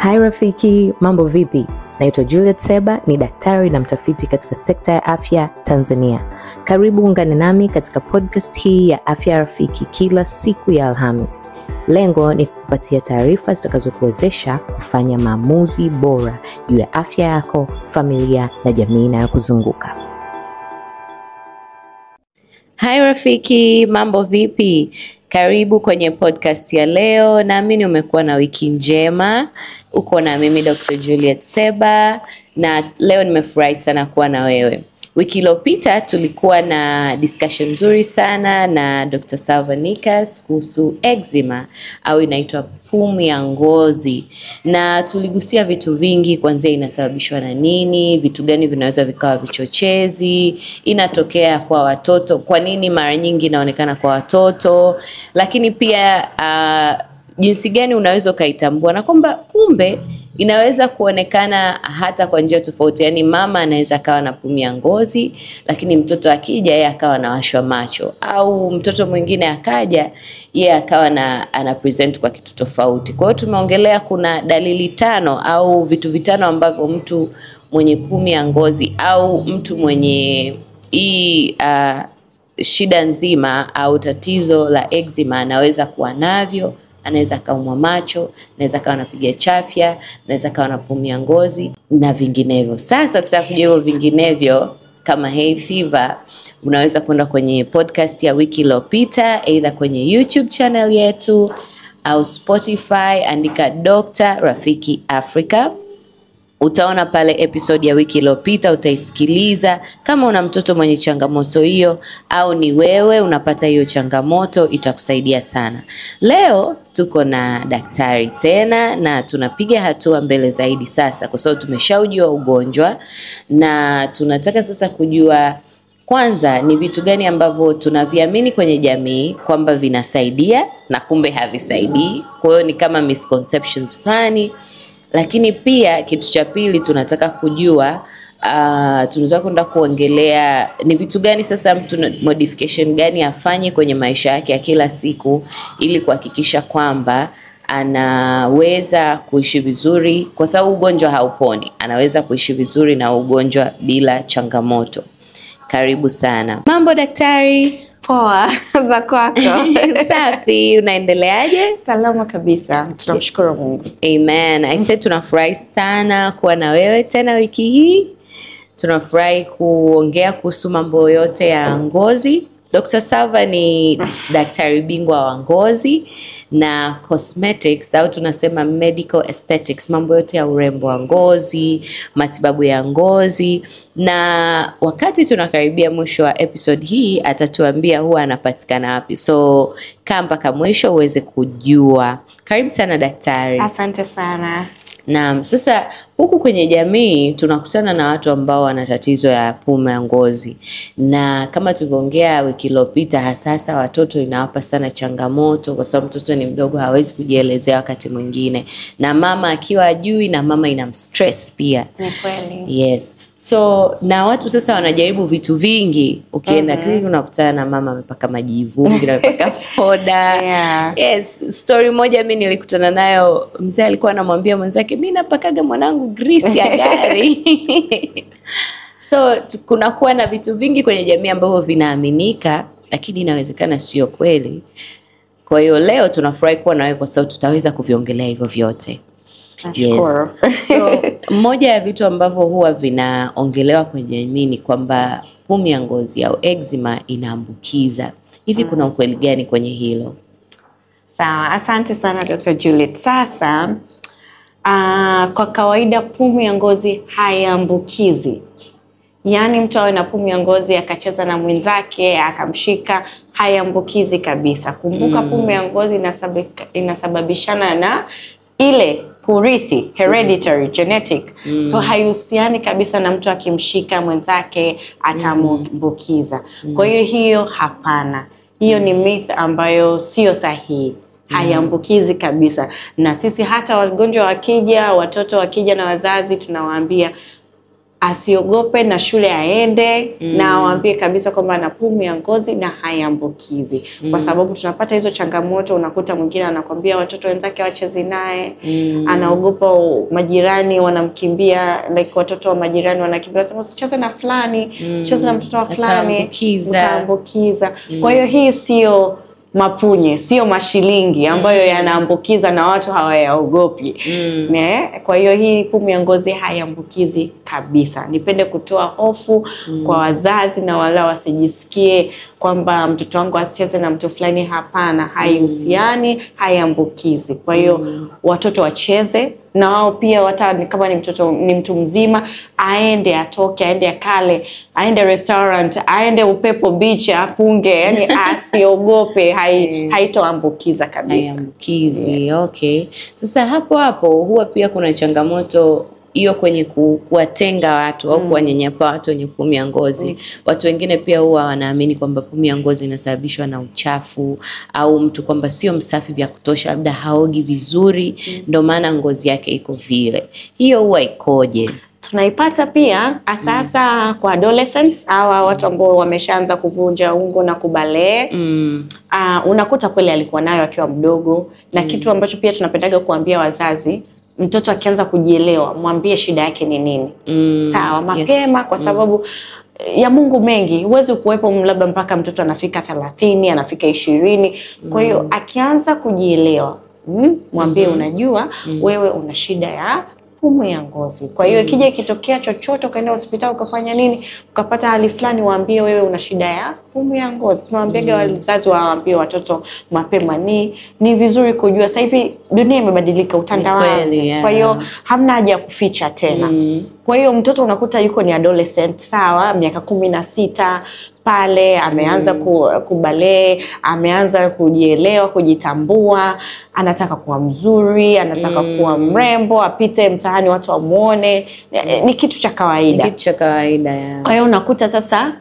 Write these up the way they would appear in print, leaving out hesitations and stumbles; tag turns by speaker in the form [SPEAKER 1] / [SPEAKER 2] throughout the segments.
[SPEAKER 1] Hai rafiki, mambo vipi? Naitwa Juliet Seba, ni daktari na mtafiti katika sekta ya afya Tanzania. Karibu ungane nami katika podcast hii ya Afya Rafiki kila siku ya Alhamis. Lengo ni kukupatia taarifa zitakazokuwezesha kufanya maamuzi bora juu ya afya yako, familia na jamii inayokuzunguka. Hai rafiki, mambo vipi? Karibu kwenye podcast ya leo. Naamini umekuwa na wiki njema. Uko na mimi Dr. Juliet Seba na leo nimefurahi sana kuwa na wewe. Wiki iliyopita tulikuwa na discussion nzuri sana na Dr. Salva Nikas kuhusu eczema au inaitwa pumu ya ngozi, na tuligusia vitu vingi, kuanzia inasababishwa na nini, vitu gani vinaweza vikawa vichochezi, inatokea kwa watoto, kwa nini mara nyingi inaonekana kwa watoto, lakini pia jinsi gani unaweza kaitambua na kwamba kumbe inaweza kuonekana hata kwa njia tofauti. Yani mama anaweza kawa na pumu ya ngozi lakini mtoto akija yeye akawa anawashwa macho, au mtoto mwingine akaja yeye akawa ana present kwa kitu tofauti. Kwa hiyo tumeongelea kuna dalili 5 au vitu vitano ambavyo mtu mwenye pumu ya ngozi au mtu mwenye hii shida nzima au tatizo la eczema anaweza kuwa navyo. Anaweza kaumwa macho, anaweza kawa anapiga chafya, anaweza kawa na pumu ya ngozi na vinginevyo. Sasa ukitaka kujua hivyo vinginevyo kama hay fever, unaweza kwenda kwenye podcast ya wiki iliyopita, either kwenye YouTube channel yetu au Spotify, andika Dr. Rafiki Africa. Utaona pale episode ya wiki iliyopita, utaisikiliza. Kama una mtoto mwenye changamoto hiyo au ni wewe unapata hiyo changamoto, itakusaidia sana. Leo tuko na daktari tena na tunapiga hatua mbele zaidi sasa, kwa sababu tumeshaujua ugonjwa na tunataka sasa kujua kwanza ni vitu gani ambavyo tunaviamini kwenye jamii kwamba vinasaidia na kumbe havisaidii. Kwa hiyo ni kama misconceptions fulani. Lakini pia kitu cha pili tunataka kujua, tunataka kwenda kuongelea ni vitu gani sasa mtu modification gani afanye kwenye maisha yake ya kila siku ili kuhakikisha kwamba anaweza kuishi vizuri, kwa sababu ugonjwa hauponi. Anaweza kuishi vizuri na ugonjwa bila changamoto. Karibu sana. Mambo daktari?
[SPEAKER 2] Poa, za kwako?
[SPEAKER 1] Safi, unaendeleaje?
[SPEAKER 2] Salama kabisa, tunamshukuru Mungu.
[SPEAKER 1] Amen. I said tunafurahi sana kuwa na wewe tena wiki hii. Tunafurahi kuongea kuhusu mambo yote ya ngozi. Dr. Salva ni daktari bingwa wa ngozi na cosmetics au tunasema medical aesthetics, mambo yote ya urembo wa ngozi, matibabu ya ngozi. Na wakati tunakaribia mwisho wa episode hii atatuambia huwa anapatikana wapi. So kaa mpaka mwisho uweze kujua. Karibu sana daktari.
[SPEAKER 2] Asante sana.
[SPEAKER 1] Naam, sasa huku kwenye jamii tunakutana na watu ambao wana tatizo ya pumu ya ngozi. Na kama tulivyoongea wiki iliyopita, hasa watoto inawapa sana changamoto kwa sababu mtoto ni mdogo, hawezi kujielezea wakati mwingine. Na mama akiwa hajui na mama inamstress pia.
[SPEAKER 2] Ni kweli.
[SPEAKER 1] Yes. So na watu sasa wanajaribu vitu vingi. Ukienda kliniki unakutana na mama amepaka majivu, mwingine amepaka poda.
[SPEAKER 2] Yeah.
[SPEAKER 1] Yes, story moja mimi nilikutana nayo, mzee alikuwa anamwambia mwenzake, mimi napakaga mwanangu grease ya gari. So kunakuwa na vitu vingi kwenye jamii ambavyo vinaaminika lakini inawezekana sio kweli. Kwa hiyo leo tunafurahi kuwa na wewe kwa sababu tutaweza kuviongelea hivyo vyote. Yes. So moja ya vitu ambavyo huwa vinaongelewa kwenye jamii ni kwamba pumu ya ngozi au eczema inaambukiza. Hivi kuna ukweli gani kwenye hilo?
[SPEAKER 2] Sawa, asante sana Dr. Juliet. Sasa kwa kawaida pumu ya ngozi haiambukizi. Yaani mtu awe na pumu ya ngozi akacheza na mwenzake akamshika, haiambukizi kabisa. Kumbuka pumu ya ngozi inasababishana na ile kurithi, hereditary, genetic. So haihusiani kabisa na mtu akimshika mwenzake atambukiza. Kwa hiyo hapana. Hiyo ni myth ambayo sio sahihi. Haiambukizi kabisa. Na sisi hata wagonjwa wakija, watoto wakija na wazazi tunawaambia asiogope na shule aende, na awaambie kabisa kwamba ana pumu ya ngozi na haiambukizi. Kwa sababu tunapata hizo changamoto, unakuta mwingine anakwambia watoto wenzake wacheze naye, anaogopa majirani wanamkimbia, like watoto wa majirani wanakimbia sema usicheze na fulani, usicheze na mtoto wa fulani, utaambukiza. Kwa hiyo hii sio mapunye, sio mashilingi ambayo yanaambukiza na watu hawayaogopi. Kwa hiyo hii pumu ya ngozi haiambukizi kabisa. Nipende kutoa hofu kwa wazazi na wala wasijisikie kwamba mtoto wangu asicheze na mtu fulani. Hapana, haihusiani, haiambukizi. Kwa hiyo watoto wacheze na wao pia, kama ni mtu mzima, aende atoke, aende akale, aende restaurant, aende upepo beach, apunge, yani asiogope, haitoambukiza kabisa.
[SPEAKER 1] Haiambukizi. Okay. Sasa hapo huwa pia kuna changamoto hiyo kwenye kuwatenga watu au kuwanyanyapaa watu wenye pumu ya ngozi. Watu wengine pia huwa wanaamini kwamba pumu ya ngozi inasababishwa na uchafu, au mtu kwamba sio msafi vya kutosha, labda haogi vizuri ndio maana ngozi yake iko vile. Hiyo huwa ikoje?
[SPEAKER 2] Tunaipata pia sasa kwa adolescents au watu ambao wameshaanza kuvunja ungo na kubalee. Unakuta kweli alikuwa nayo akiwa mdogo, na kitu ambacho pia tunapendaga kuambia wazazi, mtoto akianza kujielewa, mwambie shida yake ni nini. Sawa, mapema, kwa sababu ya Mungu mengi, huwezi kuwepo labda mpaka mtoto anafika 30, anafika 20. Kwa hiyo akianza kujielewa, mwambie unajua wewe una shida ya pumu ya ngozi. Kwa hiyo ikija ikitokea chochote, ukaenda hospitali ukafanya nini, ukapata hali fulani, waambie wewe una shida ya pumu ya ngozi. Tunawaambia wazazi waambie watoto mapema. Ni vizuri kujua. Sasa hivi dunia imebadilika, utandawazi. Kwa hiyo hamna haja ya kuficha tena. Kwa hiyo mtoto unakuta yuko ni adolescent, sawa, miaka 16 pale, ameanza kubalee, ameanza kujielewa, kujitambua, anataka kuwa mzuri, anataka kuwa mrembo, apite mtaani watu wamuone. Ni kitu cha kawaida.
[SPEAKER 1] Ni kitu cha kawaida.
[SPEAKER 2] Kwa hiyo unakuta sasa,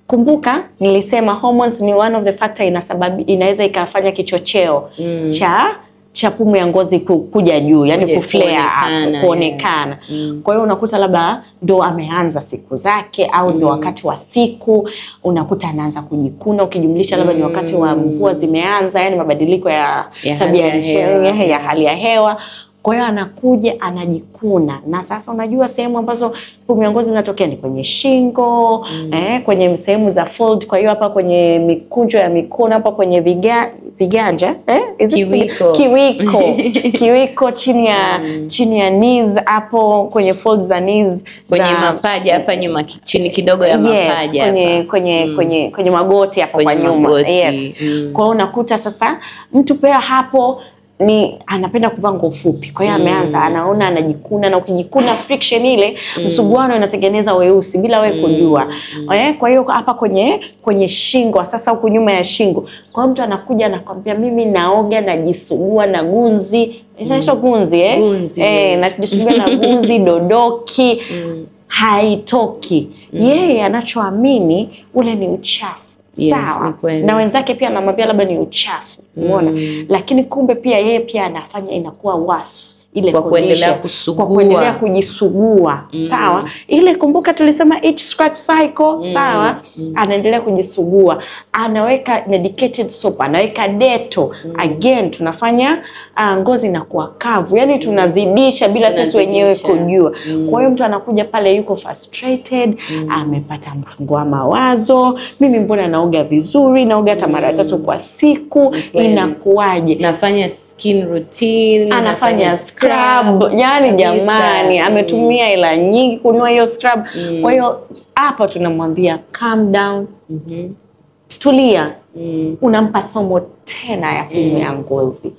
[SPEAKER 2] kumbuka nilisema hormones ni one of the factor inaweza ikafanya kichocheo cha pumu ya ngozi kuja juu, yani kuonekana. Kwa hiyo unakuta labda ndo ameanza siku zake, au ndo wakati wa siku, unakuta anaanza kujikuna, ukijumlisha labda ni wakati wa mvua zimeanza, yani mabadiliko ya tabia ya hali ya hewa. Kwa hiyo anakuja anajikuna, na sasa unajua sehemu ambazo pumu ya ngozi zinatokea ni kwenye shingo, kwenye sehemu za fold. Kwa hiyo hapa kwenye mikunjo ya mikono, hapa kwenye viganja, kiwiko chini ya knees, hapo kwenye folds za knees,
[SPEAKER 1] kwenye mapaja hapa nyuma, chini kidogo ya mapaja,
[SPEAKER 2] kwenye magoti hapo kwa nyuma. Kwa hiyo unakuta sasa mtu pia hapo anapenda kuvaa nguo fupi. Kwa hiyo ameanza anaona anajikuna, na ukijikuna friction ile msuguano inatengeneza weusi bila wewe kujua. Kwa hiyo hapa kwenye shingo, sasa huko nyuma ya shingo, kwa mtu anakuja anakwambia mimi naoga najisugua na gunzi. Inaitwa gunzi najisugua na gunzi dodoki, haitoki. Yeye anachoamini ule ni uchafu. Sawa. Na wenzake pia anamwambia labda ni uchafu. Umeona? Lakini kumbe pia yeye pia anafanya inakuwa worse ile
[SPEAKER 1] kwa kuendelea
[SPEAKER 2] kujisugua. Sawa? Ile kumbuka tulisema each scratch cycle, sawa? Anaendelea kujisugua. Anaweka medicated soap, anaweka Dettol. Again tunafanya ngozi inakuwa kavu. Yaani tunazidisha bila sisi wenyewe kujua. Kwa hiyo mtu anakuja pale yuko frustrated, amepata msongo wa mawazo. Mimi mbona naoga vizuri, naoga hata mara 3 kwa siku, inakuwaje?
[SPEAKER 1] Nafanya skin routine,
[SPEAKER 2] anafanya scrub. Yaani jamani, ametumia hela nyingi kununua hiyo scrub. Kwa hiyo hapa tunamwambia calm down. Tulia. Unampa somo tena ya pumu ya ngozi.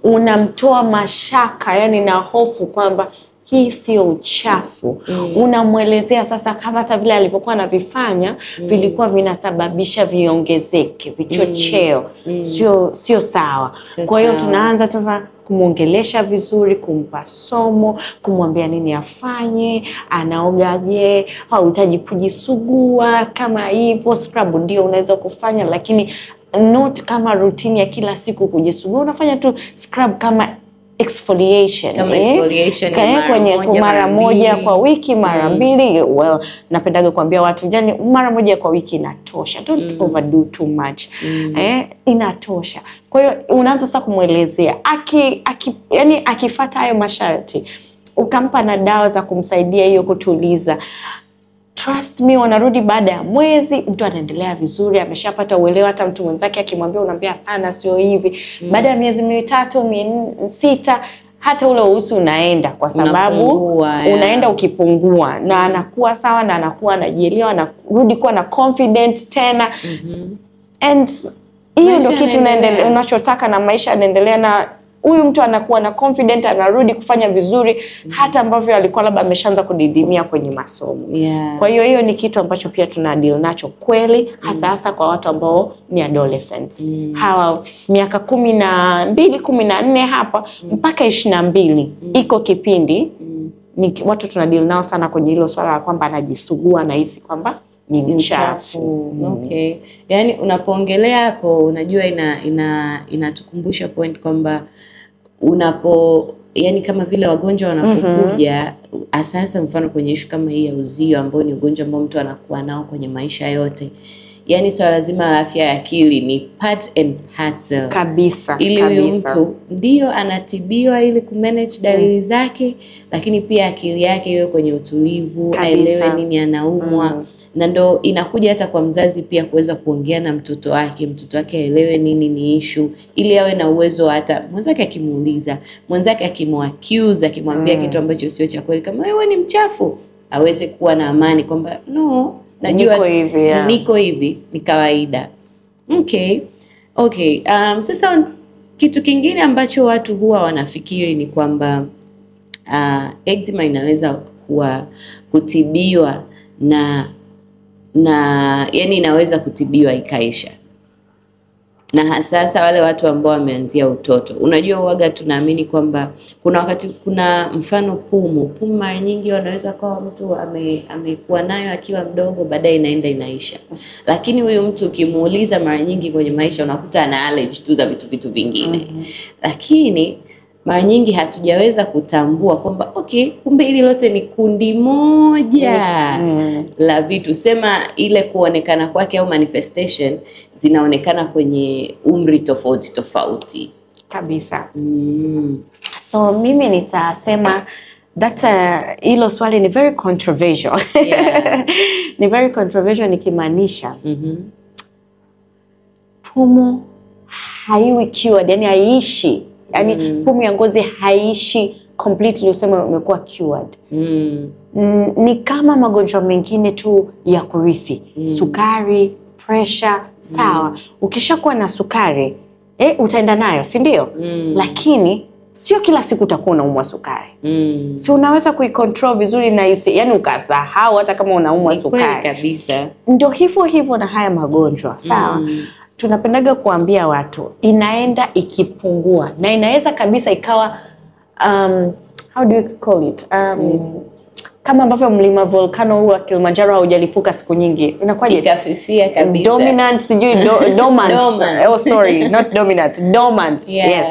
[SPEAKER 2] Unamtoa mashaka, yani na hofu kwamba hii sio uchafu. Unamuelezea sasa kama hata vile alivyokuwa anavifanya vilikuwa vinasababisha viongezeke, vichocheo. Sio sawa. Kwa hiyo tunaanza sasa kumuongelesha vizuri, kumpa somo, kumwambia nini afanye, anaogaje, hauhitaji kujisugua kama hivyo. Scrub ndio unaweza kufanya, lakini not kama routine ya kila siku kujisugua. Unafanya tu scrub kama exfoliation,
[SPEAKER 1] Kama exfoliation
[SPEAKER 2] kwenye mara moja kwa wiki, mara mbili. Well, napendaga kuambia watu yani mara moja kwa wiki inatosha. Don't overdo too much. Inatosha. Kwa hiyo unaanza sasa kumuelezea yani akifuata hayo masharti, ukampa na dawa za kumsaidia hiyo kutuliza, trust me, wanarudi baada ya mwezi, mtu anaendelea vizuri, ameshapata uelewa. Hata mtu mwenzake akimwambia, unaambia hapana, sio hivi. Baada ya miezi 3, 6, hata ule uhusi unaenda, kwa sababu unaenda ukipungua, na anakuwa sawa, na anakuwa anajielewa, anarudi kuwa na confident tena. And hiyo ndio kitu unachotaka, na maisha yanaendelea, na huyu mtu anakuwa na confident, anarudi kufanya vizuri hata ambavyo alikuwa labda ameshaanza kudidimia kwenye masomo. Kwa hiyo ni kitu ambacho pia tuna deal nacho kweli, hasa kwa watu ambao ni adolescents. Hawa miaka 12, 14 hapa mpaka 22 iko kipindi ni watu tuna deal nao sana kwenye hilo swala la kwamba anajisugua na hisi kwamba ni mchafu.
[SPEAKER 1] Okay. Yani unapoongelea hapo, unajua inatukumbusha point kwamba yani kama vile wagonjwa wanapokuja, asasa mfano kwenye issue kama hii ya uzio, ambao ni ugonjwa ambao mtu anakuwa nao kwenye maisha yote. Yani swala zima la afya ya akili ni part and parcel
[SPEAKER 2] kabisa.
[SPEAKER 1] Ili huyu mtu ndio anatibiwa ili kumanage dalili zake, lakini pia akili yake iwe kwenye utulivu, aelewe nini anaumwa. Na ndo inakuja hata kwa mzazi pia kuweza kuongea na mtoto wake aelewe nini ni issue, ili awe na uwezo hata mwenzake akimuuliza, mwenzake akimuaccuse, akimwambia kitu ambacho sio cha kweli, kama wewe ni mchafu, aweze kuwa na amani kwamba no, najua niko hivi, ni kawaida. Okay. Sasa kitu kingine ambacho watu huwa wanafikiri ni kwamba eczema inaweza kutibiwa na yani inaweza kutibiwa ikaisha. Na hasa wale watu ambao wameanzia utoto. Unajua uwaga tunaamini kwamba kuna wakati, kuna mfano pumu mara nyingi wanaweza kwa mtu amekuwa nayo akiwa mdogo, baadaye inaisha. Lakini huyu mtu ukimuuliza mara nyingi kwenye maisha unakuta ana allergy tu za vitu vingine. Lakini mara nyingi hatujaweza kutambua kwamba okay, kumbe hili lote ni kundi moja la vitu. Sema ile kuonekana kwake au manifestation zinaonekana kwenye umri tofauti kabisa.
[SPEAKER 2] So mimi nitasema that hilo swali ni very controversial. Ni very controversial, nikimaanisha pumu haiwi cured, yani haiishi. Yani pumu ya ngozi haishi completely useme umekuwa cured. Ni kama magonjwa mengine tu ya kurithi. Sukari, pressure, sawa. Ukishakuwa na sukari, utaenda nayo, si ndio? Lakini sio kila siku utakuwa unaumwa sukari. Si unaweza kuicontrol vizuri na yani ukasahau hata kama unaumwa sukari.
[SPEAKER 1] Kabisa.
[SPEAKER 2] Ndio hivyo na haya magonjwa, sawa? Tunapendaga kuambia watu inaenda ikipungua, na inaweza kabisa ikawa how do you call it, kama ambavyo mlima volcano huu wa Kilimanjaro haujalipuka siku nyingi, inakuwaje?
[SPEAKER 1] Ikafifia kabisa.
[SPEAKER 2] Dominant, sijui dormant. Oh sorry, not dominant, dormant. Yes.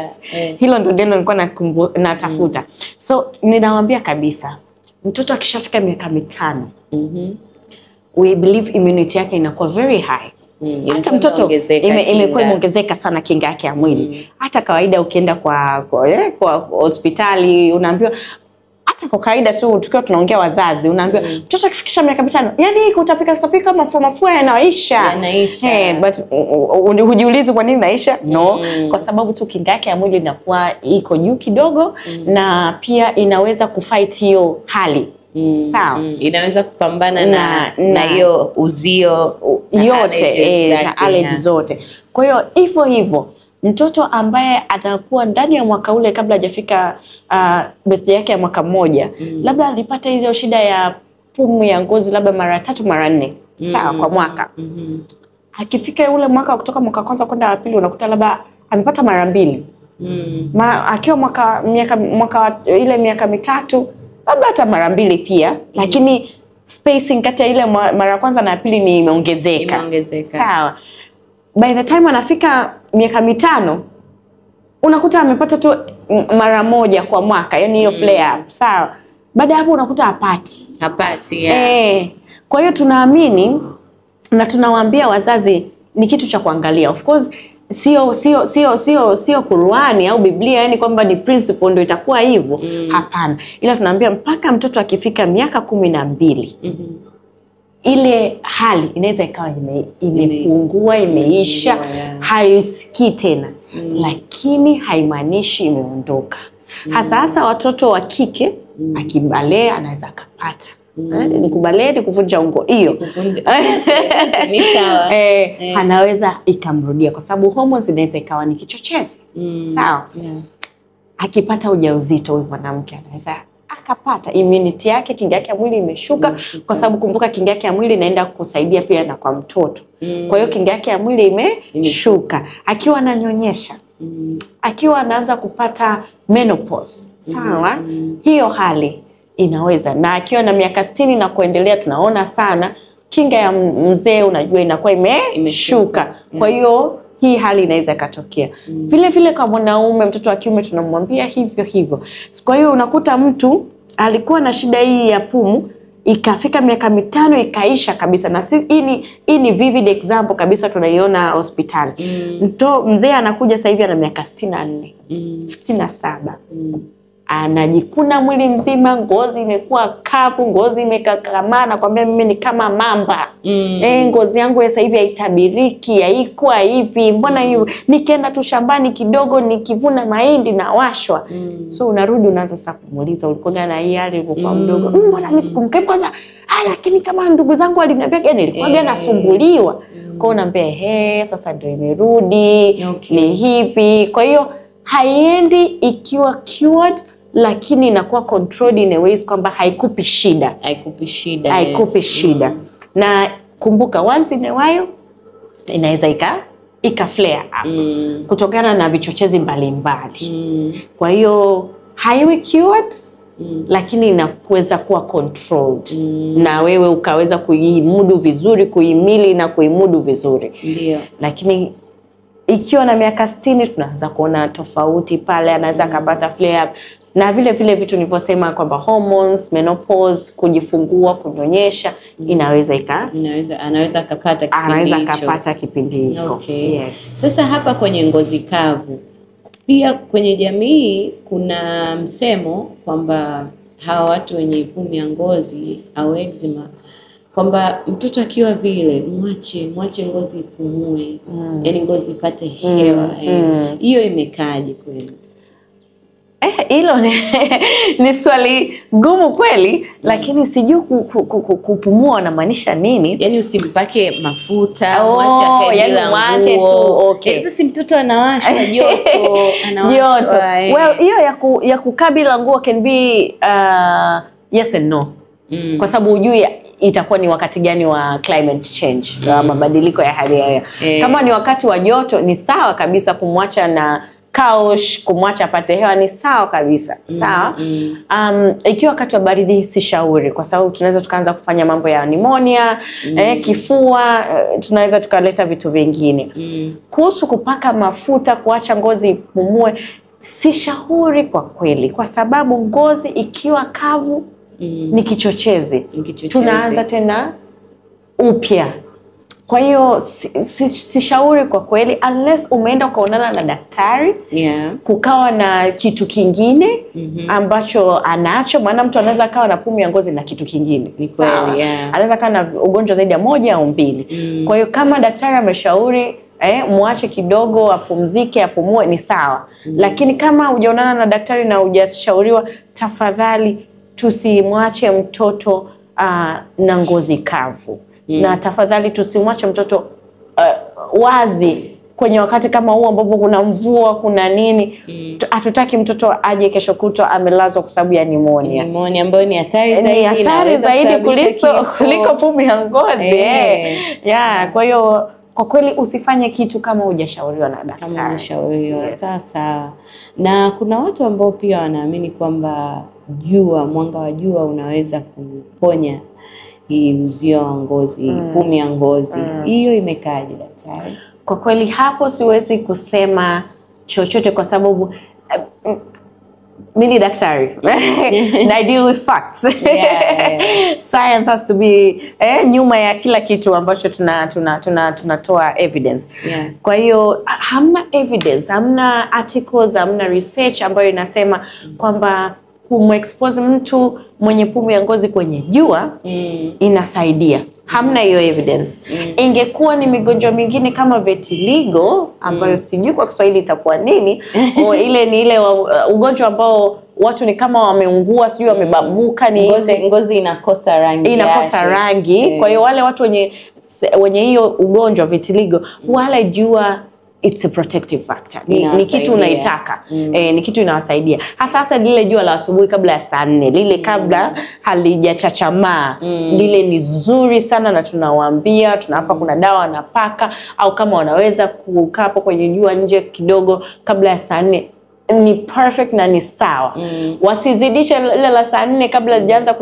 [SPEAKER 2] Hilo ndio nilikuwa natafuta. So ninawaambia kabisa, mtoto akishafika miaka 5, we believe immunity yake inakuwa very high. Hata mtoto imekuwa imeongezeka sana kinga yake ya mwili. Hata kawaida ukienda kwa hospitali unaambiwa, hata kwa kawaida sio tukiwa tunaongea wazazi, unaambiwa mtoto akifikisha miaka 5, yani utapika mafua yanaisha. But hujiulizi kwa nini naisha? No, kwa sababu tu kinga yake ya mwili inakuwa iko juu kidogo, na pia inaweza kufight hiyo hali. Sawa.
[SPEAKER 1] Inaweza kupambana na hiyo uzio
[SPEAKER 2] yote na allergies zote. Kwa hiyo hivyo mtoto ambaye anakuwa ndani ya mwaka ule kabla hajafika birthday yake ya mwaka 1, labda alipata hizo shida ya pumu ya ngozi labda mara 3 mara 4, sawa, kwa mwaka. Akifika ule mwaka kutoka mwaka kwanza kwenda wa pili, unakuta labda amepata mara 2. Akiwa mwaka ile miaka 3 labda hata mara 2 pia, lakini spacing kati ya ile mara kwanza na pili ni imeongezeka. Sawa. By the time anafika miaka 5, unakuta amepata tu mara moja kwa mwaka, yani hiyo flare up, sawa. Baada hapo unakuta hapati. Kwa hiyo tunaamini na tunawaambia wazazi ni kitu cha kuangalia. Of course sio Qur'ani au Biblia yani kwamba ni principle ndio itakuwa hivyo. Hapana. Ila tunaambia mpaka mtoto akifika miaka 12 ile hali inaweza ikawa imepungua, imeisha, haisikii tena. Lakini haimaanishi imeondoka. Hasa watoto wa kike akibalea anaweza akapata. Ni kubalea ni kuvunja ungo hiyo. Ni sawa. Anaweza ikamrudia kwa sababu hormones inaweza ikawa ni kichochezi. Sawa. Akipata ujauzito huyu mwanamke anaweza akapata immunity yake, kinga yake ya mwili imeshuka kwa sababu kumbuka kinga yake ya mwili inaenda kusaidia pia na kwa mtoto. Kwa hiyo kinga yake ya mwili imeshuka. Akiwa ananyonyesha, akiwa anaanza kupata menopause, sawa? Hiyo hali inaweza, na akiwa na miaka 60 na kuendelea tunaona sana kinga ya mzee unajua inakuwa imeshuka. Kwa hiyo hii hali inaweza katokea. Vile vile kwa mwanaume, mtoto wa kiume tunamwambia hivyo. Kwa hiyo unakuta mtu alikuwa na shida hii ya pumu ikafika miaka 5 ikaisha kabisa, na hii ni vivid example kabisa tunaiona hospitali. Mzee anakuja sasa hivi ana miaka 64, 67. Anajikuna mwili mzima, ngozi imekuwa kavu, ngozi imekakamaa, nakwambia mimi ni kama mamba. Ngozi yangu sasa hivi haitabiriki, haikuwa hivi. Mbona hiyo nikienda tu shambani kidogo nikivuna mahindi na washwa. So unarudi unaanza sasa kumuuliza ulikuwa na hii hali ulikuwa mdogo. Mbona mimi sikumbuki kwanza? Lakini kama ndugu zangu waliniambia gani nilikuwa nasumbuliwa. Kwa unaambia sasa ndio imerudi. Ni hivi. Kwa hiyo haiendi ikiwa cured, lakini inakuwa controlled in a ways kwamba haikupi shida. Na kumbuka once in a while inaweza ika flare up kutokana na vichochezi mbalimbali. Kwa hiyo haiwi cured, lakini inaweza kuwa controlled. Na wewe ukaweza kuimudu vizuri, kuimili na kuimudu vizuri. Ndio. Lakini ikiwa na miaka 60 tunaanza kuona tofauti pale, anaweza kupata flare up. Na vile vitu nilivyosema kwamba hormones, menopause, kujifungua, kunyonyesha anaweza akapata kipindi hicho.
[SPEAKER 1] Okay. Sasa hapa kwenye ngozi kavu pia kwenye jamii kuna msemo kwamba hawa watu wenye pumu ya ngozi au eczema kwamba mtoto akiwa vile mwache ngozi ipumue, yani ngozi ipate hewa. Hiyo imekaje kweli?
[SPEAKER 2] Hilo ni swali gumu kweli, lakini sijui kupumua unamaanisha nini?
[SPEAKER 1] Yani usimpake mafuta, mwache akae bila nguo. Sasa mtoto anawashwa joto,
[SPEAKER 2] Well, hiyo ya kukaa bila nguo can be yes and no. Kwa sababu hujui itakuwa ni wakati gani wa climate change, mabadiliko ya hali ya hewa. Kama ni wakati wa joto ni sawa kabisa kumwacha na kaush, kumwacha apate hewa ni sawa kabisa. Sawa? Ikiwa wakati wa baridi si shauri kwa sababu tunaweza tukaanza kufanya mambo ya pneumonia, kifua, tunaweza tukaleta vitu vingine. Kuhusu kupaka mafuta, kuacha ngozi ipumue, si shauri kwa kweli kwa sababu ngozi ikiwa kavu ni kichochezi. Tunaanza tena upya. Kwa hiyo si shauri kwa kweli unless umeenda ukaonana na daktari, kukawa na kitu kingine ambacho anacho, maana mtu anaweza kawa na pumu ya ngozi na kitu kingine.
[SPEAKER 1] Ni kweli,
[SPEAKER 2] anaweza kawa na ugonjwa zaidi ya 1 au 2. Kwa hiyo kama daktari ameshauri muache kidogo apumzike, apumue ni sawa. Lakini kama hujaonana na daktari na hujashauriwa, tafadhali tusimwache mtoto na ngozi kavu. Na tafadhali tusimwache mtoto wazi kwenye wakati kama huu ambapo kuna mvua, kuna nini. Hatutaki mtoto aje kesho kutwa amelazwa kwa sababu ya pneumonia.
[SPEAKER 1] Pneumonia ambayo ni hatari zaidi.
[SPEAKER 2] Ni hatari zaidi kuliko pumu ya ngozi. Kwa hiyo kwa kweli usifanye kitu kama hujashauriwa na daktari.
[SPEAKER 1] Kama hujashauriwa. Sawa. Na kuna watu ambao pia wanaamini kwamba mwanga wa jua unaweza kuponya hii uzio wa ngozi, pumu ya ngozi. Hiyo imekaje daktari?
[SPEAKER 2] Kwa kweli hapo siwezi kusema chochote kwa sababu mimi daktari na I deal with facts. Science has to be nyuma ya kila kitu ambacho tunatoa evidence. Kwa hiyo hamna evidence, hamna articles, hamna research ambayo inasema kwamba kumexpose mtu mwenye pumu ya ngozi kwenye jua inasaidia. Hamna hiyo evidence. Ingekuwa ni migonjwa mingine kama vitiligo ambayo sijui kwa Kiswahili itakuwa nini, au ile ni ile ugonjwa ambao watu ni kama wameungua, sijui wamebabuka, ni
[SPEAKER 1] ngozi inakosa rangi.
[SPEAKER 2] Kwa hiyo wale watu wenye hiyo ugonjwa vitiligo, wale jua it's a protective factor. Ni kitu unaitaka. Ni kitu inawasaidia. Hasa lile jua la asubuhi kabla ya saa 4, lile kabla halijachachamaa. Lile ni zuri sana na tunawaambia, tunawapa kuna dawa wanapaka, au kama wanaweza kukaa hapo kwenye jua nje kidogo kabla ya saa 4, ni perfect na ni sawa. Wasizidishe ile la saa 4 kabla hajaanza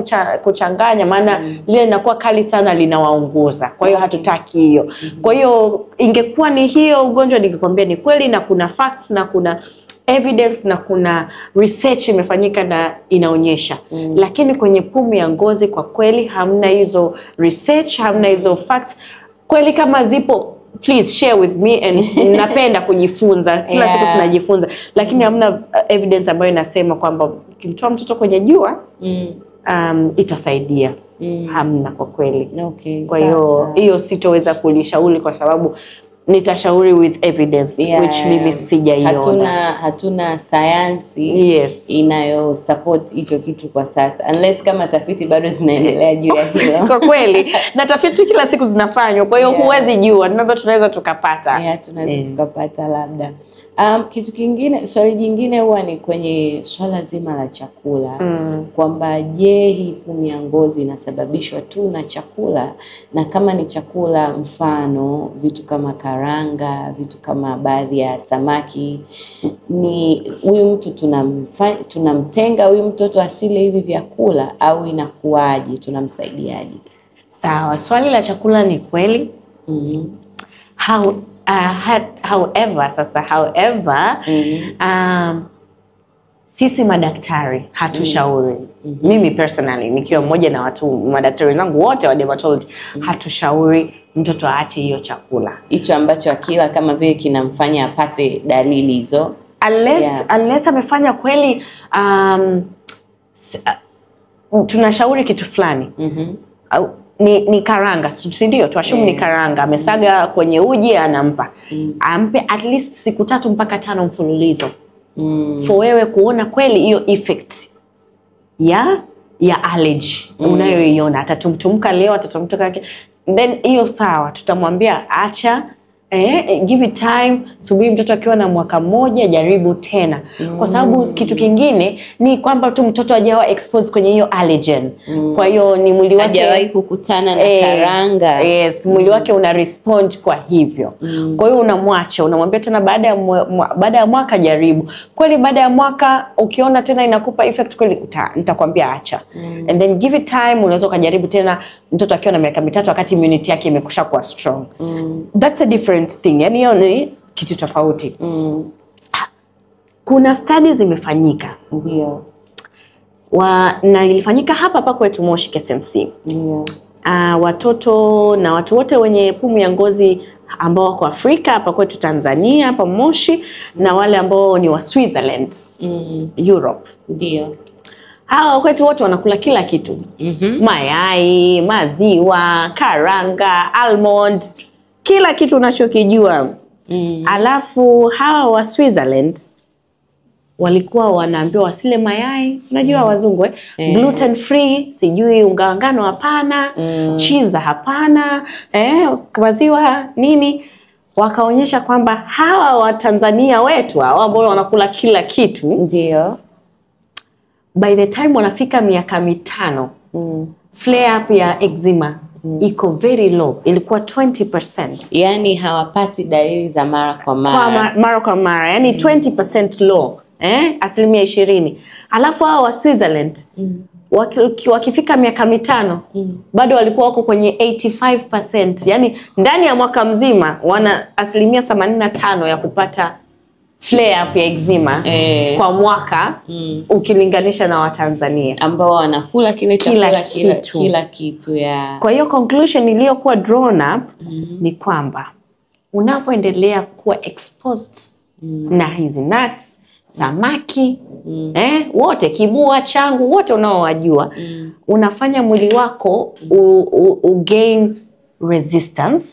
[SPEAKER 2] kuchanganya, maana lile linakuwa kali sana, linawaunguza. Kwa hiyo hatutaki hiyo. Kwa hiyo ingekuwa ni hiyo ugonjwa, ningekwambia ni kweli na kuna facts na kuna evidence na kuna research imefanyika na inaonyesha. Lakini kwenye pumu ya ngozi kwa kweli hamna hizo research, hamna hizo facts. Kweli kama zipo, please share with me, and napenda kujifunza. Kila siku tunajifunza. Lakini hamna evidence ambayo inasema kwamba ukimtoa mtoto kwenye jua itasaidia. Hamna kwa kweli. Kwa hiyo sitoweza kulishauri kwa sababu nitashauri with evidence, which mimi sijaiona.
[SPEAKER 1] Hatuna sayansi inayo support hicho kitu kwa sasa, unless kama tafiti bado zinaendelea juu ya hilo.
[SPEAKER 2] Kwa kweli na tafiti kila siku zinafanywa, kwa hiyo huwezi jua, labda tunaweza tukapata.
[SPEAKER 1] Tunaweza tukapata labda. Kitu kingine, swali jingine huwa ni kwenye swala zima la chakula. Kwamba je, hii pumu ya ngozi inasababishwa tu na chakula? Na kama ni chakula, mfano vitu kama karanga, vitu kama baadhi ya samaki, ni huyu mtu tunamtenga huyu mtoto asile hivi vyakula, au inakuaje, tunamsaidiaje?
[SPEAKER 2] Sawa, swali la chakula ni kweli. However, sisi madaktari hatushauri. Mimi personally nikiwa mmoja na madaktari wenzangu wote wa dermatology, hatushauri mtoto aache hiyo chakula.
[SPEAKER 1] Hicho ambacho akila kama vile kinamfanya apate dalili hizo.
[SPEAKER 2] Unless amefanya kweli tunashauri kitu fulani. Ni karanga, si ndio? Tuashumu ni karanga, amesaga kwenye uji anampa. Ampe at least siku 3 mpaka 5 mfululizo. For wewe kuona kweli hiyo effect ya allergy unayoiona. Atatumtumka leo, atatumtuka then hiyo sawa, tutamwambia acha, give it time, subiri mtoto akiwa na mwaka 1 jaribu tena. Kwa sababu kitu kingine ni kwamba tu mtoto hajawa exposed kwenye hiyo allergen. Kwa hiyo ni mwili wake
[SPEAKER 1] hajawahi kukutana na karanga.
[SPEAKER 2] Mwili wake una respond kwa hivyo. Kwa hiyo unamwacha, unamwambia tena baada ya mwaka jaribu. Kweli baada ya mwaka ukiona tena inakupa effect kweli, nitakwambia acha. And then give it time, unaweza kujaribu tena mtoto akiwa na miaka 3 wakati immunity yake imekwisha kuwa strong. That's a different thing. Yani hiyo ni kitu tofauti. Kuna studies zimefanyika.
[SPEAKER 1] Ndio.
[SPEAKER 2] Na ilifanyika hapa kwetu Moshi KSMC.
[SPEAKER 1] Ndio.
[SPEAKER 2] Watoto na watu wote wenye pumu ya ngozi ambao wako Afrika hapa kwetu Tanzania hapa Moshi, na wale ambao ni wa Switzerland, Europe.
[SPEAKER 1] Ndio.
[SPEAKER 2] Hawa kwetu wote wanakula kila kitu. Mayai, maziwa, karanga, almond, kila kitu unachokijua. Alafu hawa wa Switzerland walikuwa wanaambiwa wasile mayai, unajua wazungu gluten free, sijui unga ngano hapana, cheese hapana, maziwa nini. Wakaonyesha kwamba hawa wa Tanzania wetu hao ambao wanakula kila kitu,
[SPEAKER 1] ndio
[SPEAKER 2] by the time wanafika miaka 5, flare up ya eczema iko very low, ilikuwa 20%.
[SPEAKER 1] Yani hawapati dalili za mara kwa mara.
[SPEAKER 2] Yani 20% low, 20%. Alafu hao wa Switzerland wakifika miaka 5 bado walikuwa wako kwenye 85%. Yani ndani ya mwaka mzima wana 85% ya kupata flare up ya eczema kwa mwaka ukilinganisha na Watanzania
[SPEAKER 1] ambao wanakula kile chakula kila kitu ya.
[SPEAKER 2] Kwa hiyo conclusion iliyokuwa drawn up ni kwamba unapoendelea kuwa exposed na hizi nuts, samaki, wote, kibua, changu, wote unaowajua, unafanya mwili wako gain resistance,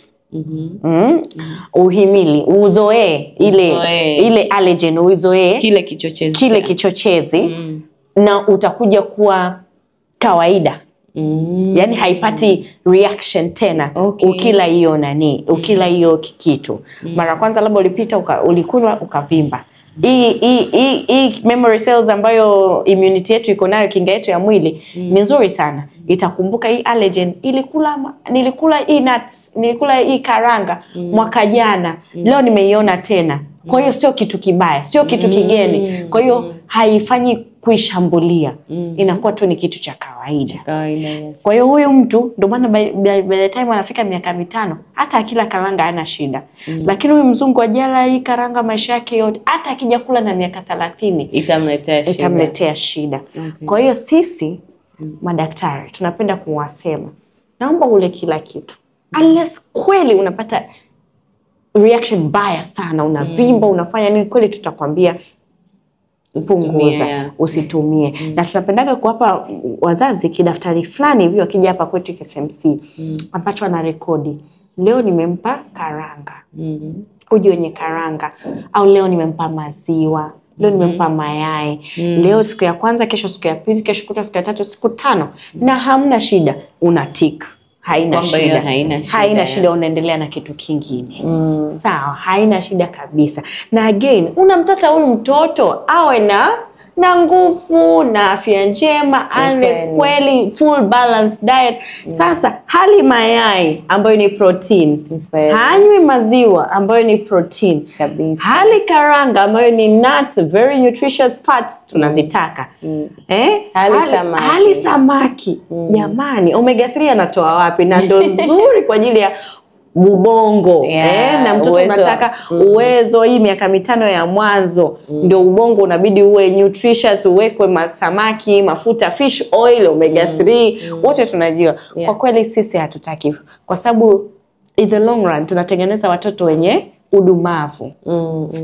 [SPEAKER 2] uhimili, uzoee ile allergen, uzoee
[SPEAKER 1] kile kichochezi,
[SPEAKER 2] na utakuja kuwa kawaida. Yani haipati reaction tena ukila hiyo ukila hiyo kitu. Mara kwanza labda ulipita ulikula ukavimba. Hii memory cells ambayo immunity yetu iko nayo, kinga yetu ya mwili ni nzuri sana. Itakumbuka hii allergen, nilikula hii nuts, nilikula hii karanga mwaka jana, leo nimeiona tena. Kwa hiyo sio kitu kibaya, sio kitu kigeni. Kwa hiyo haifanyi kuishambulia. Inakuwa tu ni kitu cha kawaida.
[SPEAKER 1] Yes.
[SPEAKER 2] Kwa hiyo huyu mtu ndio maana by the time anafika miaka 5 hata akila karanga hana shida. Lakini huyu mzungu ajala hii karanga maisha yake yote, hata akija kula na miaka 30 itamletea shida. Kwa hiyo sisi madaktari tunapenda kuwasema, naomba ule kila kitu. Unless kweli unapata reaction baya sana, unavimba, unafanya nini, kweli tutakwambia punguza, usitumie. Na tunapendaga kuwapa wazazi kidaftari fulani hivi wakija hapa kwetu KSMC ambacho ana rekodi. Leo nimempa karanga, uji wenye karanga, au leo nimempa maziwa, leo nimempa mayai, leo siku ya kwanza, kesho siku ya pili, kesho kutwa siku ya tatu, siku 5, na hamna shida, unatik. Haina shida, unaendelea na kitu kingine. Sawa, haina shida kabisa. Na again, unamtaka huyu mtoto awe na nguvu na afya njema, ale kweli full balanced diet. Sasa hali mayai ambayo ni protein, hanywi maziwa ambayo ni protein kabisa, hali karanga ambayo ni nuts, very nutritious fats tunazitaka. Hali samaki. Jamani, omega 3 anatoa wapi? Na ndo nzuri kwa ajili ya ubongo. Na mtoto unataka uwezo, hii miaka 5 ya mwanzo ndio ubongo unabidi uwe nutritious, uwekwe masamaki, mafuta, fish oil, omega 3, wote tunajua. Kwa kweli sisi hatutaki, kwa sababu in the long run tunatengeneza watoto wenye udumavu.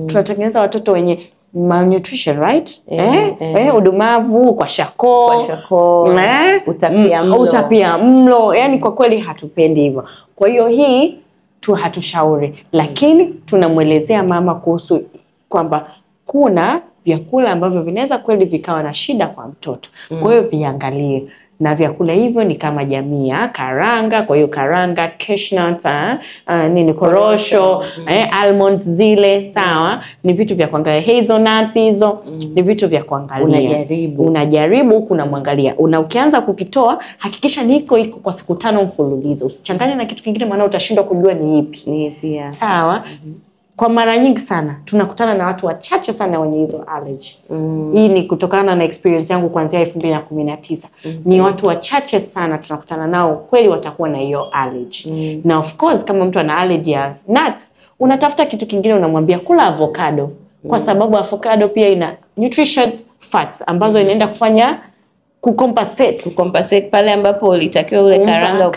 [SPEAKER 2] Tunatengeneza watoto wenye malnutrition, right? Udumavu, kwa shako, utapia mlo. Yani kwa kweli hatupendi hivyo. Kwa hiyo hii hatushauri, lakini tunamuelezea mama kuhusu kwamba kuna vyakula ambavyo vinaweza kweli vikawa na shida kwa mtoto. Kwa hiyo viangalie. Na vyakula hivyo ni kama jamii ya karanga. Kwa hiyo karanga, cashew nuts, korosho, almonds zile, sawa, ni vitu vya kuangalia. Hazelnuts hizo ni vitu vya kuangalia. Unajaribu kunamwangalia. Ukianza kukitoa, hakikisha iko kwa siku 5 mfululizo. Usichanganye na kitu kingine, maana utashindwa kujua ni ipi. Sawa. Kwa mara nyingi sana tunakutana na watu wachache sana wenye hizo allergy. Hii ni kutokana na experience yangu kuanzia 2019. Ni watu wachache sana tunakutana nao kweli watakuwa na hiyo allergy. Na of course kama mtu ana allergy ya nuts, unatafuta kitu kingine, unamwambia kula avocado. Kwa sababu avocado pia ina nutritious fats ambazo inaenda kufanya kucompensate pale ambapo ulitakiwa ule karanga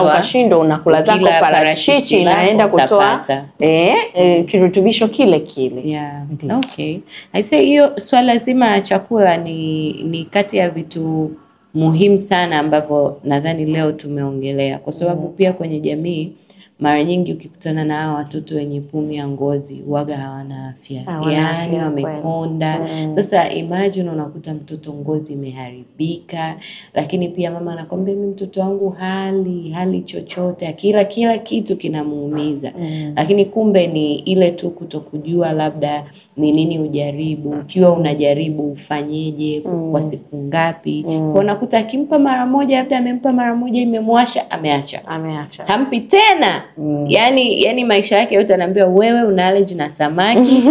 [SPEAKER 2] ukashindwa, unakula zako parachichi, inaenda kutoa kirutubisho kile.
[SPEAKER 1] Okay. I say hiyo swala zima ya chakula ni kati ya vitu muhimu sana ambavyo nadhani leo tumeongelea, kwa sababu pia kwenye jamii mara nyingi ukikutana na hao watoto wenye pumu ya ngozi waga hawana afya, yani wamekonda. Sasa imagine unakuta mtoto ngozi imeharibika, lakini pia mama anakwambia mimi mtoto wangu hali chochote, kila kitu kinamuumiza. Lakini kumbe ni ile tu kutokujua labda ni nini ujaribu, ukiwa unajaribu ufanyeje, kwa siku ngapi. Kwa unakuta akimpa mara moja, labda amempa mara moja imemwasha, ameacha. Hampi tena. Yani maisha yake yote anaambiwa wewe una allergy na samaki,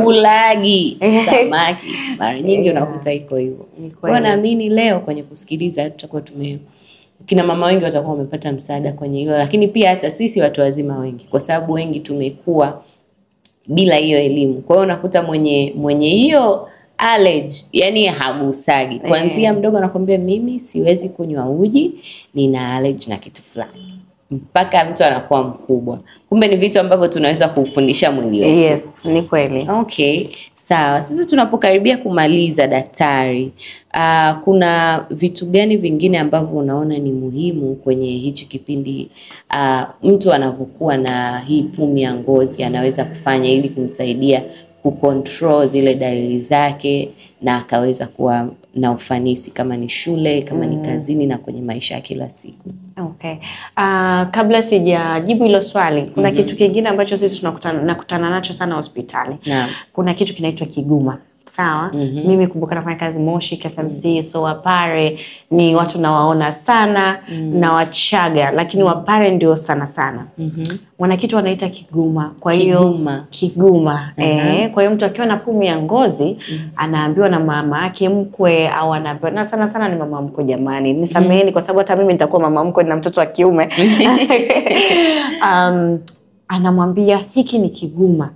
[SPEAKER 1] ulagi samaki. Mara nyingi unakuta iko hivyo. Kwa naamini leo kwenye kusikiliza tutakuwa kina mama wengi watakuwa wamepata msaada kwenye hilo, lakini pia hata sisi watu wazima wengi, kwa sababu wengi tumekuwa bila hiyo elimu. Kwa hiyo unakuta mwenye hiyo allergy, yani hagusagi. Kuanzia mdogo anakuambia mimi siwezi kunywa uji, nina allergy na kitu fulani. Mpaka mtu anakuwa mkubwa. Kumbe ni vitu ambavyo tunaweza kufundisha mwili wetu.
[SPEAKER 2] Yes, ni kweli.
[SPEAKER 1] Okay, sawa. Sasa tunapokaribia kumaliza daktari, kuna vitu gani vingine ambavyo unaona ni muhimu kwenye hichi kipindi mtu anapokuwa na hii pumu ya ngozi anaweza kufanya ili kumsaidia kucontrol zile dalili zake na akaweza kuwa na ufanisi kama ni shule, kama ni kazini na kwenye maisha ya kila siku?
[SPEAKER 2] Okay. Kabla sijajibu hilo swali, kuna kitu kingine ambacho sisi tunakutana nacho sana hospitali. Kuna kitu kinaitwa kiguma. Sawa? Mimi kumbuka nafanya kazi Moshi, KSMC, so Wapare ni watu nawaona sana na Wachaga, lakini Wapare ndio sana. Wana kitu wanaita kiguma. Kwa hiyo kiguma. Kwa hiyo mtu akiwa na pumu ya ngozi anaambiwa na mama yake mkwe au anaambiwa, na sana ni mama mkwe jamani. Nisameheni kwa sababu hata mimi nitakuwa mama mkwe na mtoto wa kiume. Anamwambia hiki ni kiguma.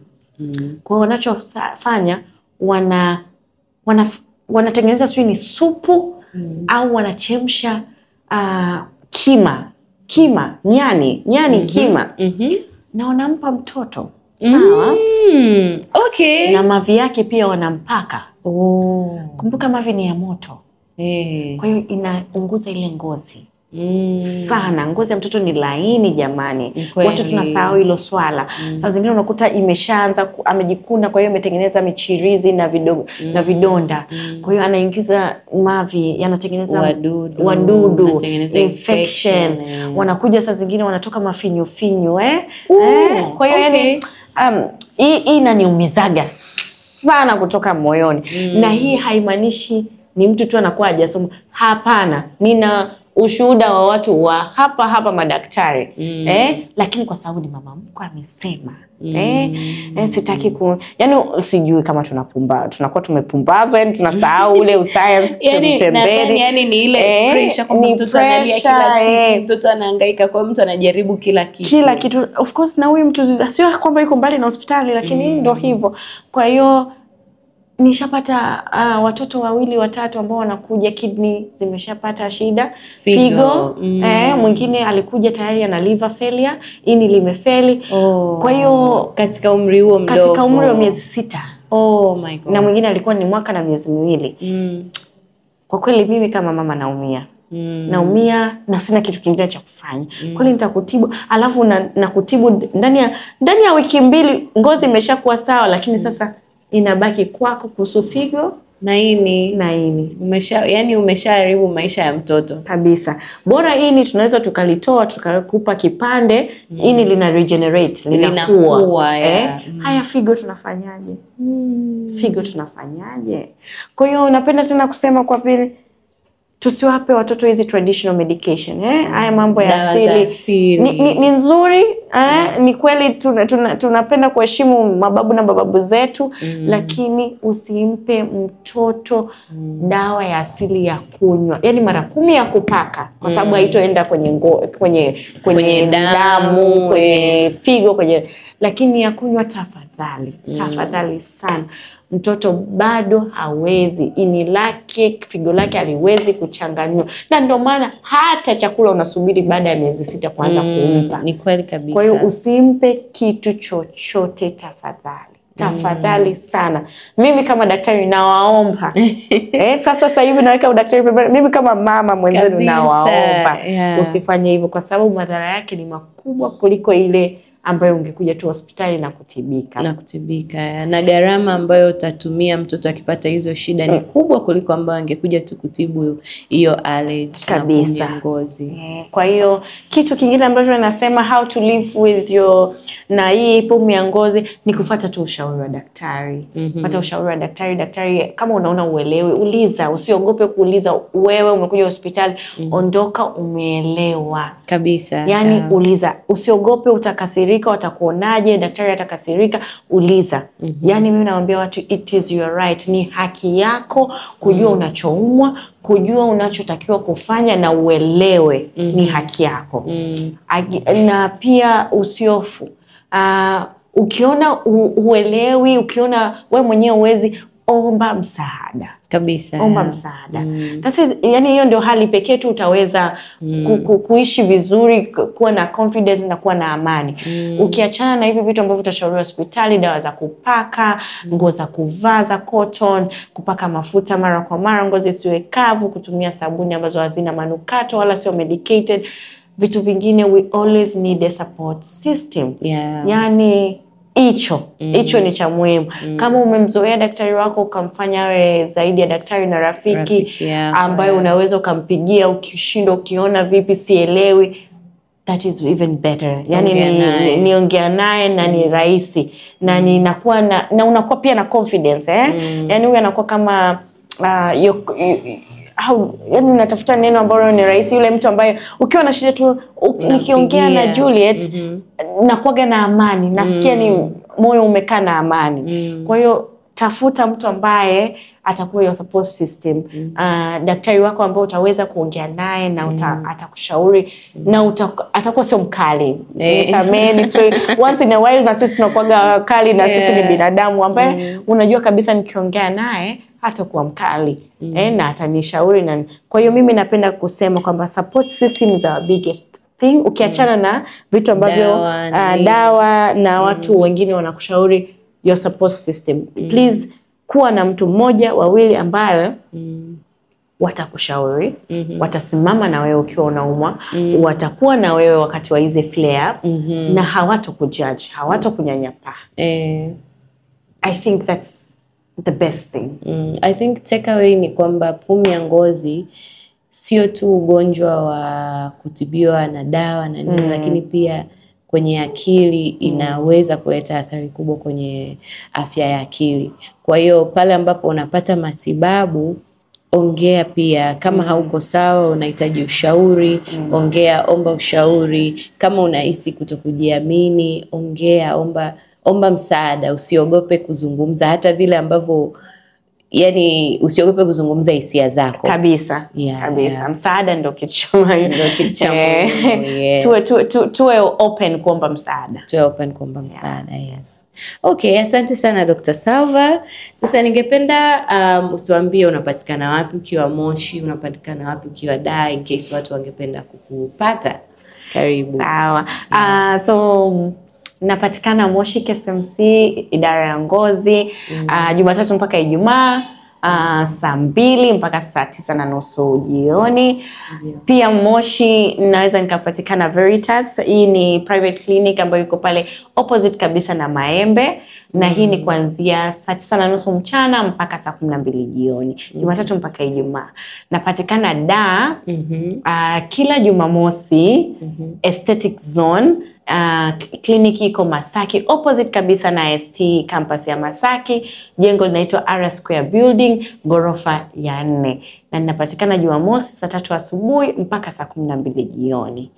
[SPEAKER 2] Kwa hiyo wanachofanya wanatengeneza sio ni supu au wanachemsha nyani kima na wanampa mtoto. Sawa?
[SPEAKER 1] Okay.
[SPEAKER 2] Na mavi yake pia wanampaka. Kumbuka mavi ni ya moto. Kwa hiyo inaunguza ile ngozi. Sana. Ngozi ya mtoto ni laini jamani. Watu tunasahau hilo swala. Saa zingine unakuta imeshaanza amejikuna, kwa hiyo imetengeneza michirizi na vidonda. Kwa hiyo anaingiza mavi, yanatengeneza wadudu, infection. Wanakuja saa zingine wanatoka mafinyu. Kwa hiyo yani hii inaniumizaga sana kutoka moyoni. Na hii haimaanishi ni mtu tu anakuwa hajasoma. Hapana. Nina ushuhuda wa watu wa hapa madaktari. Lakini kwa sababu ni mama mkwe amesema. Sitaki yani sijui kama tunakuwa tumepumbazwa, yani tunasahau ule science
[SPEAKER 1] pembeni. Yani ni ile pressure kwa mtoto analia kila siku, mtoto anahangaika, kwa mtu anajaribu kila kitu.
[SPEAKER 2] Of course, na huyu mtu sio kwamba yuko mbali na hospitali, lakini ndio hivyo. Kwa hiyo nishapata watoto 2 3 ambao wanakuja kidney zimeshapata shida, figo, mwingine alikuja tayari ana liver failure, ini limefeli. Kwa hiyo
[SPEAKER 1] katika umri huo mdogo,
[SPEAKER 2] katika umri wa miezi 6.
[SPEAKER 1] Oh my God.
[SPEAKER 2] Na mwingine alikuwa ni mwaka na miezi 2. Kwa kweli mimi kama mama naumia. Naumia na sina kitu kingine cha kufanya. Kweli nitakutibu, alafu na kutibu ndani ya wiki 2 ngozi imeshakuwa sawa, lakini sasa inabaki kwako kuhusu figo
[SPEAKER 1] na ini. Umeshaharibu maisha ya mtoto
[SPEAKER 2] kabisa. Bora ini tunaweza tukalitoa tukakupa kipande, ini lina regenerate, linakuwa. Haya figo tunafanyaje? Figo tunafanyaje? Kwa hiyo napenda sana kusema kwa pili, tusiwape watoto hizi traditional medication. Haya mambo ya asili ni nzuri. Ni kweli tunapenda kuheshimu mababu na bababu zetu, lakini usimpe mtoto dawa ya asili ya kunywa. Yani mara 10 ya kupaka, kwa sababu haitoenda kwenye damu, kwenye figo, lakini ya kunywa tafadhali sana. Mtoto bado hawezi, ini lake, figo lake haliwezi kuchanganywa. Na ndio maana hata chakula unasubiri baada ya miezi 6 kuanza kumpa.
[SPEAKER 1] Ni kweli kabisa.
[SPEAKER 2] Kwa hiyo usimpe kitu chochote tafadhali sana. Mimi kama daktari nawaomba. Sasa hivi naweka udaktari pembeni. Mimi kama mama mwenzenu nawaomba. Usifanye hivyo, kwa sababu madhara yake ni makubwa kuliko ile ambayo ungekuja tu hospitali na kutibika.
[SPEAKER 1] Na gharama ambayo utatumia mtoto akipata hizo shida ni kubwa kuliko ambayo angekuja tu kutibu hiyo allergy
[SPEAKER 2] kabisa
[SPEAKER 1] na ngozi.
[SPEAKER 2] Kwa hiyo kitu kingine ambacho nasema how to live with na hii pumu ya ngozi ni kufuata tu ushauri wa daktari. Fuata ushauri wa daktari. Daktari kama unaona uelewe, uliza, usiogope kuuliza. Wewe umekuja hospitali, ondoka umeelewa
[SPEAKER 1] kabisa.
[SPEAKER 2] Yani uliza, usiogope utakasirika, watakuonaje, daktari atakasirika, uliza. Yani mimi nawaambia watu, it is your right, ni haki yako kujua unachoumwa, kujua unachotakiwa kufanya na uelewe. Ni haki yako. Na pia usiofu. Ukiona huelewi, ukiona wewe mwenyewe uwezi, omba msaada.
[SPEAKER 1] Kabisa.
[SPEAKER 2] Omba msaada. Yani hiyo ndio hali pekee tu utaweza kuishi vizuri, kuwa na confidence na kuwa na amani. Ukiachana na hivi vitu ambavyo utashauriwa hospitali, dawa za kupaka, nguo za kuvaa za cotton, kupaka mafuta mara kwa mara, ngozi isiwe kavu, kutumia sabuni ambazo hazina manukato wala sio medicated. Vitu vingine, we always need a support system. Yani hicho ni cha muhimu. Kama umemzoea daktari wako ukamfanya awe zaidi ya daktari na rafiki ambaye unaweza ukampigia ukishindwa, ukiona vipi sielewi, that is even better. Yani niongea naye na ni rahisi na ninakuwa na unakuwa pia na confidence yani huyu anakuwa kama yani natafuta neno ambalo ni rahisi, yule mtu ambaye ukiwa na shida tu nikiongea na Juliet nakuwa na amani, nasikia ni moyo umekaa na amani. Kwa hiyo tafuta mtu ambaye atakuwa your support system. Daktari wako ambao utaweza kuongea naye na atakushauri na atakuwa sio mkali. Nisameni once in a while, na sisi tunakuwa kali na sisi ni binadamu ambaye unajua kabisa nikiongea naye hatakuwa mkali na atanishauri na. Kwa hiyo mimi napenda kusema kwamba support system is our biggest thing. Ukiachana na vitu ambavyo dawa na watu wengine wanakushauri, your support system. Please kuwa na mtu mmoja, wawili ambayo watakushauri, watasimama na wewe ukiwa unaumwa, watakuwa na wewe wakati wa hizo flare na hawatokujudge, hawatokunyanyapaa. I think that's the best thing.
[SPEAKER 1] I think takeaway ni kwamba pumu ya ngozi sio tu ugonjwa wa kutibiwa na dawa na nini, lakini pia kwenye akili inaweza kuleta athari kubwa kwenye afya ya akili. Kwa hiyo pale ambapo unapata matibabu, ongea pia. Kama hauko sawa, unahitaji ushauri, ongea, omba ushauri. Kama unahisi kutokujiamini, ongea, omba msaada. Usiogope kuzungumza, hata vile ambavyo yani usiogope kuzungumza hisia zako.
[SPEAKER 2] Kabisa. Kabisa. Msaada ndio kitu cha muhimu. Tuwe open kuomba msaada.
[SPEAKER 1] Tuwe open kuomba msaada, yes. Okay, asante sana Dr. Salva. Sasa ningependa utuambie unapatikana wapi ukiwa Moshi, unapatikana wapi ukiwa Dar, in case watu wangependa kukupata. Karibu.
[SPEAKER 2] Sawa. So napatikana Moshi KSMC, idara ya ngozi, Jumatatu mpaka Ijumaa, saa 2 mpaka saa 9:30 jioni. Pia Moshi naweza nikapatikana Veritas. Hii ni private clinic ambayo iko pale opposite kabisa na Maembe. Na hii ni kuanzia saa 9:30 mchana mpaka saa 12 jioni. Jumatatu mpaka Ijumaa. Napatikana Dar kila Jumamosi, Aesthetic Zone. Kliniki iko Masaki, opposite kabisa na ST campus ya Masaki. Jengo linaitwa R Square Building, ghorofa ya 4. Na ninapatikana Jumamosi saa 3 asubuhi mpaka saa 12 jioni.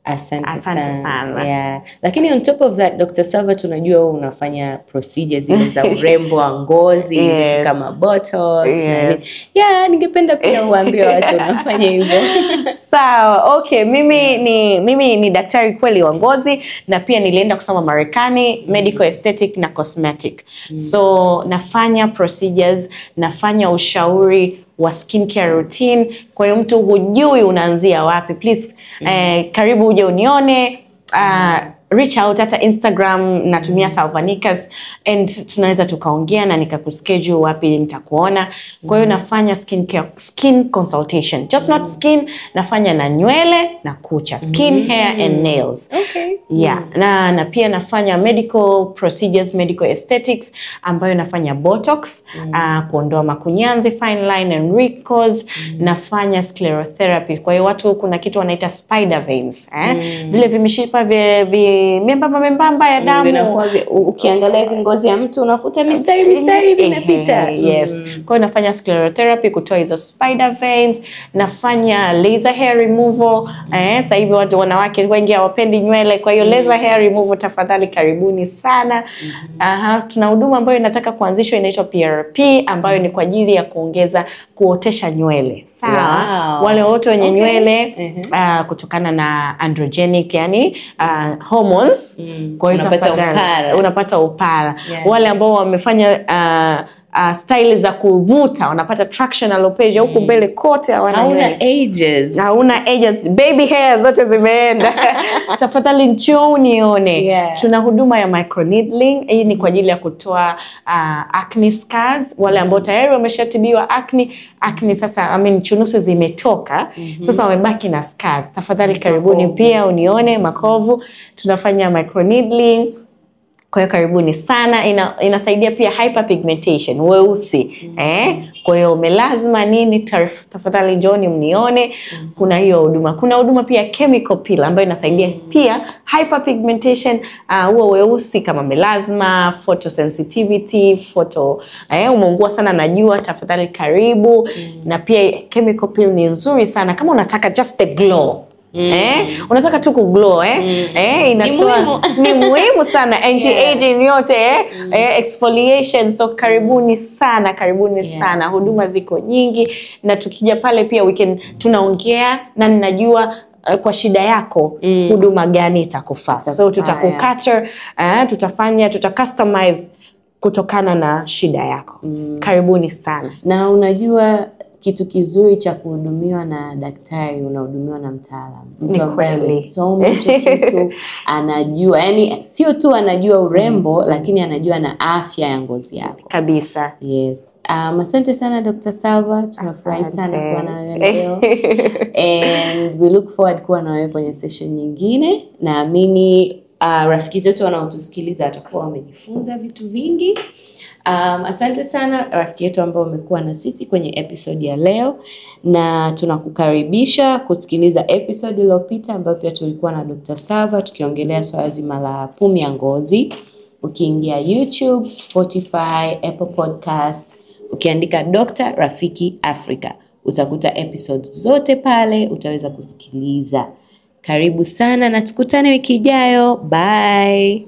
[SPEAKER 1] Asante sana. Lakini on top of that, Dr. Salva, tunajua unafanya procedures zile za urembo wa ngozi, vitu kama botox. Ningependa pia uambie watu unafanya hivyo.
[SPEAKER 2] Sawa, okay. Mimi ni daktari kweli wa ngozi, na pia nilienda kusoma Marekani, medical aesthetic na cosmetic. So nafanya procedures, nafanya ushauri wa skincare routine. Kwa hiyo mtu hujui unaanzia wapi, please karibu uje unione. Reach out, hata Instagram natumia Salvanikas, and tunaweza tukaongea na nikakuschedule wapi nitakuona. Kwa hiyo nafanya skin consultation, just not skin, nafanya na nywele na kucha, skin, hair and nails. Na pia nafanya medical procedures, medical aesthetics, ambayo nafanya botox, kuondoa makunyanzi, fine line and wrinkles. Nafanya sclerotherapy. Kwa hiyo watu kuna kitu wanaita spider veins, vile vimishipa membamba ya damu.
[SPEAKER 1] Ukiangalia hivi ngozi ya mtu unakuta mistari vimepita.
[SPEAKER 2] Kwa hiyo nafanya sclerotherapy kutoa hizo spider veins. Nafanya laser hair removal. Sasa hivi watu wanawake wengi hawapendi nywele, kwa hiyo laser hair removal, tafadhali karibuni sana. Tuna huduma ambayo inataka kuanzishwa inaitwa PRP, ambayo ni kwa ajili ya kuotesha nywele. Sawa. Wale wote wenye nywele kutokana na androgenic, yani hormones, kwa hiyo unapata upara. Wale ambao wamefanya style za kuvuta wanapata traction alopecia huko mbele kote,
[SPEAKER 1] hauna
[SPEAKER 2] ages, baby hair zote zimeenda. Tafadhali njoo nione. Tuna huduma ya microneedling. Hii ni kwa ajili ya kutoa acne scars. Wale ambao tayari wameshatibiwa acne sasa, chunusi zimetoka, sasa wamebaki na scars. Tafadhali karibuni pia unione makovu. Tunafanya microneedling. Kwa hiyo karibuni sana. Inasaidia pia hyperpigmentation, weusi. Kwa hiyo melasma nini, tafadhali njoni mnione. Kuna hiyo huduma. Kuna huduma pia chemical peel ambayo inasaidia pia hyperpigmentation, huo weusi kama melasma, photosensitivity, umeungua sana na jua, tafadhali karibu. Na pia chemical peel ni nzuri sana kama unataka just the glow. Unataka tu kuglow inatoa ni muhimu sana anti-aging yote exfoliation. So karibuni sana, huduma ziko nyingi, na tukija pale pia tunaongea na ninajua kwa shida yako huduma gani itakufaa. So tutakucater, customize kutokana na shida yako. Karibuni sana.
[SPEAKER 1] Na unajua kitu kizuri cha kuhudumiwa na daktari, unahudumiwa na mtaalamu. Mtu ambaye amesoma hicho kitu, anajua, yani sio tu anajua urembo, lakini anajua na afya ya ngozi yako.
[SPEAKER 2] Kabisa.
[SPEAKER 1] Yes. Asante sana Dr. Salva, tunafurahi sana kuwa na wewe leo. And we look forward kuwa na wewe kwenye session nyingine. Naamini rafiki zetu wanaotusikiliza watakuwa wamejifunza vitu vingi. Asante sana rafiki yetu ambao umekuwa na sisi kwenye episode ya leo, na tunakukaribisha kusikiliza episode iliyopita ambayo pia tulikuwa na Dr. Salva tukiongelea swala zima la pumu ya ngozi. Ukiingia YouTube, Spotify, Apple Podcast, ukiandika Dr. Rafiki Africa, utakuta episodes zote pale, utaweza kusikiliza. Karibu sana na tukutane wiki ijayo. Bye.